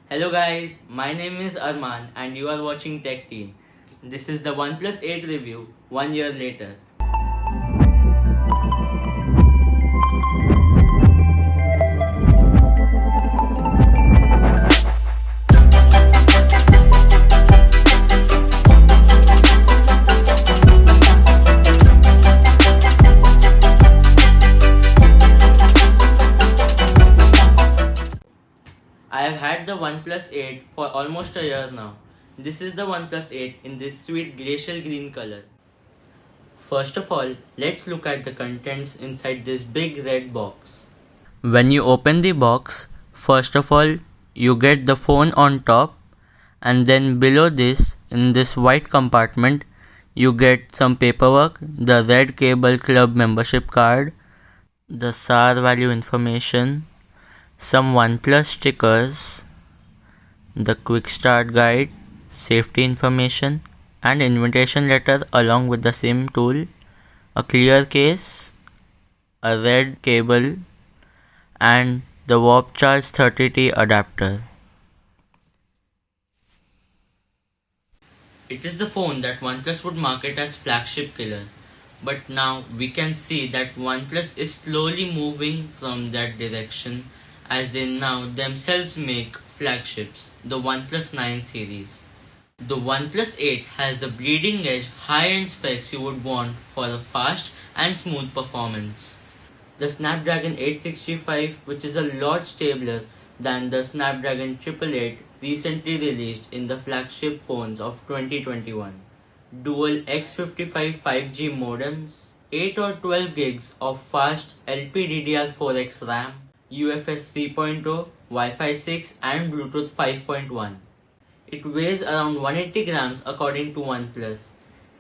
Hello guys, my name is Armaan and you are watching Tech Team. This is the OnePlus 8 review 1 year later. I have had the OnePlus 8 for almost a year now. This is the OnePlus 8 in this sweet glacial green color. First of all, let's look at the contents inside this big red box. When you open the box, first of all, you get the phone on top, and then below this, in this white compartment, you get some paperwork, the Red Cable Club membership card, the SAR value information, some OnePlus stickers, the quick start guide, safety information, and invitation letter along with the SIM tool, a clear case, a red cable, and the Warp Charge 30T adapter. It is the phone that OnePlus would market as Flagship Killer. But now we can see that OnePlus is slowly moving from that direction as they now themselves make flagships, the OnePlus 9 series. The OnePlus 8 has the bleeding edge high-end specs you would want for a fast and smooth performance. The Snapdragon 865, which is a lot stabler than the Snapdragon 888 recently released in the flagship phones of 2021. Dual X55 5G modems, 8 or 12 gigs of fast LPDDR4X RAM, UFS 3.0, Wi-Fi 6 and Bluetooth 5.1. It weighs around 180 grams according to OnePlus.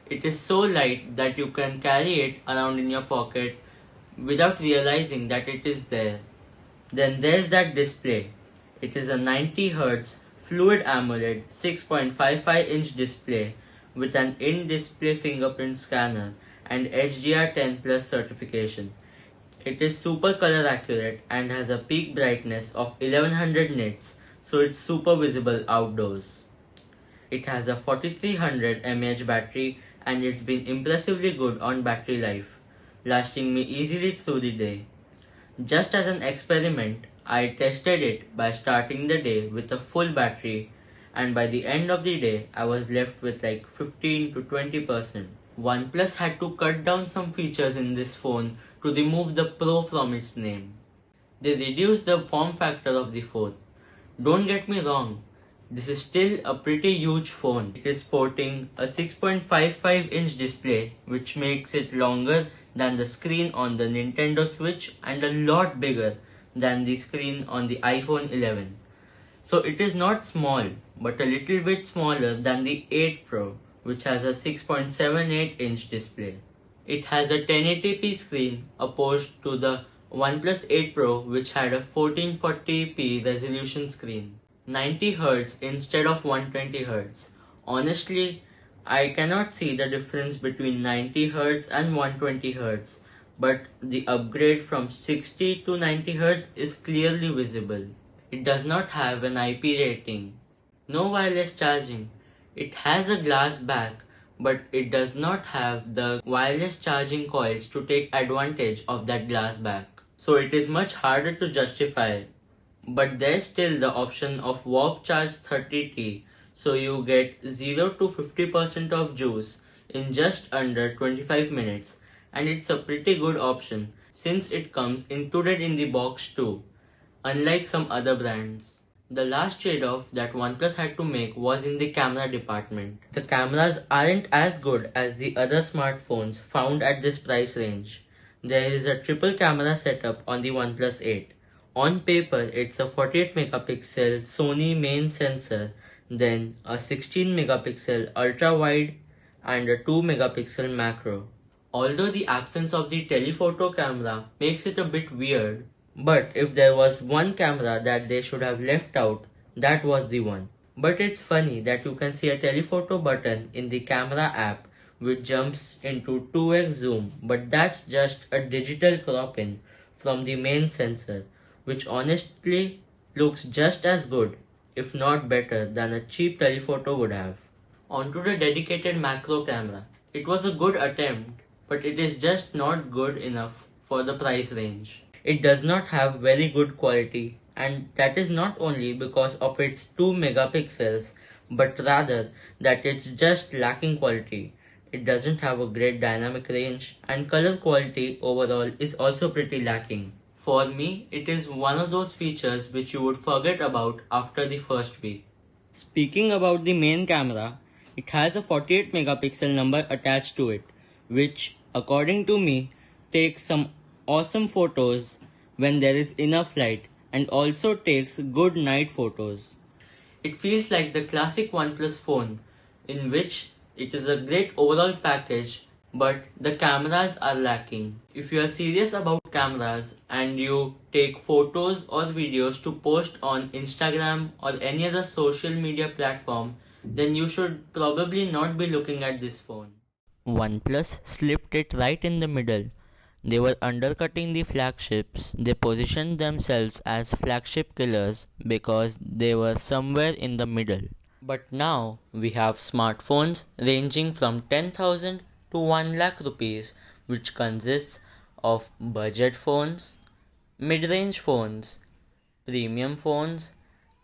It is so light that you can carry it around in your pocket without realizing that it is there. Then there's that display. It is a 90Hz Fluid AMOLED 6.55-inch display with an in-display fingerprint scanner and HDR10 Plus certification. It is super color accurate and has a peak brightness of 1100 nits, so it's super visible outdoors. It has a 4300 mAh battery and it's been impressively good on battery life, lasting me easily through the day. Just as an experiment, I tested it by starting the day with a full battery, and by the end of the day I was left with like 15 to 20%. OnePlus had to cut down some features in this phone to remove the Pro from its name. They reduced the form factor of the phone. Don't get me wrong, this is still a pretty huge phone. It is sporting a 6.55-inch display which makes it longer than the screen on the Nintendo Switch and a lot bigger than the screen on the iPhone 11. So it is not small, but a little bit smaller than the 8 Pro, which has a 6.78-inch display. It has a 1080p screen opposed to the OnePlus 8 Pro, which had a 1440p resolution screen. 90Hz instead of 120Hz. Honestly, I cannot see the difference between 90Hz and 120Hz, but the upgrade from 60 to 90Hz is clearly visible. It does not have an IP rating. No wireless charging. It has a glass back, but it does not have the wireless charging coils to take advantage of that glass back. So it is much harder to justify. But there's still the option of Warp Charge 30T, so you get 0 to 50% of juice in just under 25 minutes, and it's a pretty good option since it comes included in the box too, unlike some other brands. The last trade-off that OnePlus had to make was in the camera department. The cameras aren't as good as the other smartphones found at this price range. There is a triple camera setup on the OnePlus 8. On paper, it's a 48 megapixel Sony main sensor, then a 16 megapixel ultra-wide and a 2 megapixel macro. Although the absence of the telephoto camera makes it a bit weird, but if there was one camera that they should have left out, that was the one. But it's funny that you can see a telephoto button in the camera app which jumps into 2x zoom, but that's just a digital crop-in from the main sensor, which honestly looks just as good, if not better, than a cheap telephoto would have. Onto the dedicated macro camera. It was a good attempt, but it is just not good enough for the price range. It does not have very good quality, and that is not only because of its 2 megapixels, but rather that it's just lacking quality. It doesn't have a great dynamic range, and color quality overall is also pretty lacking. For me, it is one of those features which you would forget about after the first week. Speaking about the main camera, it has a 48 megapixel number attached to it, which, according to me, takes some awesome photos when there is enough light and also takes good night photos. It feels like the classic OnePlus phone, in which it is a great overall package, but the cameras are lacking. If you are serious about cameras and you take photos or videos to post on Instagram or any other social media platform, then you should probably not be looking at this phone. OnePlus slipped it right in the middle. They were undercutting the flagships. They positioned themselves as flagship killers because they were somewhere in the middle. But now we have smartphones ranging from 10,000 to 1 lakh rupees, which consists of budget phones, mid-range phones, premium phones,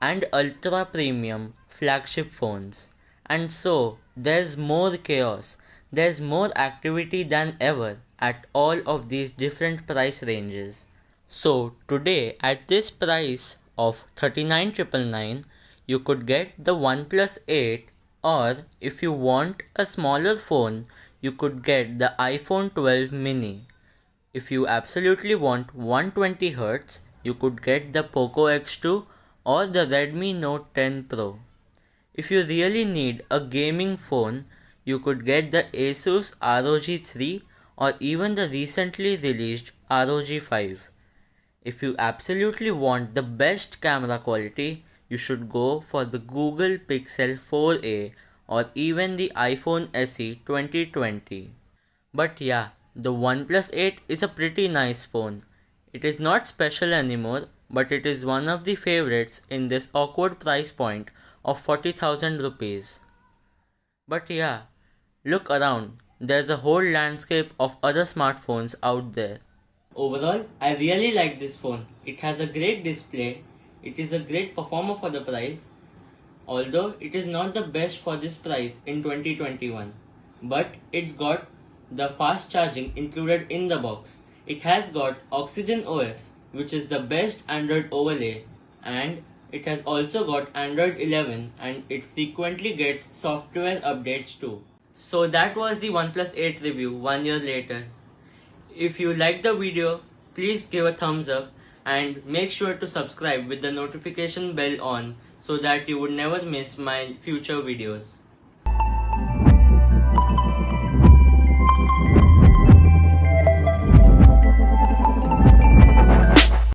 and ultra premium flagship phones. And so there's more chaos, there's more activity than ever at all of these different price ranges. So today at this price of 39,999, you could get the OnePlus 8, or if you want a smaller phone, you could get the iPhone 12 mini. If you absolutely want 120Hz, you could get the Poco X2 or the Redmi Note 10 Pro. If you really need a gaming phone, you could get the Asus ROG 3 or even the recently released ROG 5. If you absolutely want the best camera quality, you should go for the Google Pixel 4a or even the iPhone SE 2020. But yeah, the OnePlus 8 is a pretty nice phone. It is not special anymore, but it is one of the favorites in this awkward price point of 40,000 rupees. But yeah, look around. There's a whole landscape of other smartphones out there. Overall, I really like this phone. It has a great display. It is a great performer for the price. Although it is not the best for this price in 2021. But it's got the fast charging included in the box. It has got Oxygen OS, which is the best Android overlay, and it has also got Android 11 and it frequently gets software updates too. So that was the OnePlus 8 review 1 year later. If you liked the video, please give a thumbs up and make sure to subscribe with the notification bell on so that you would never miss my future videos.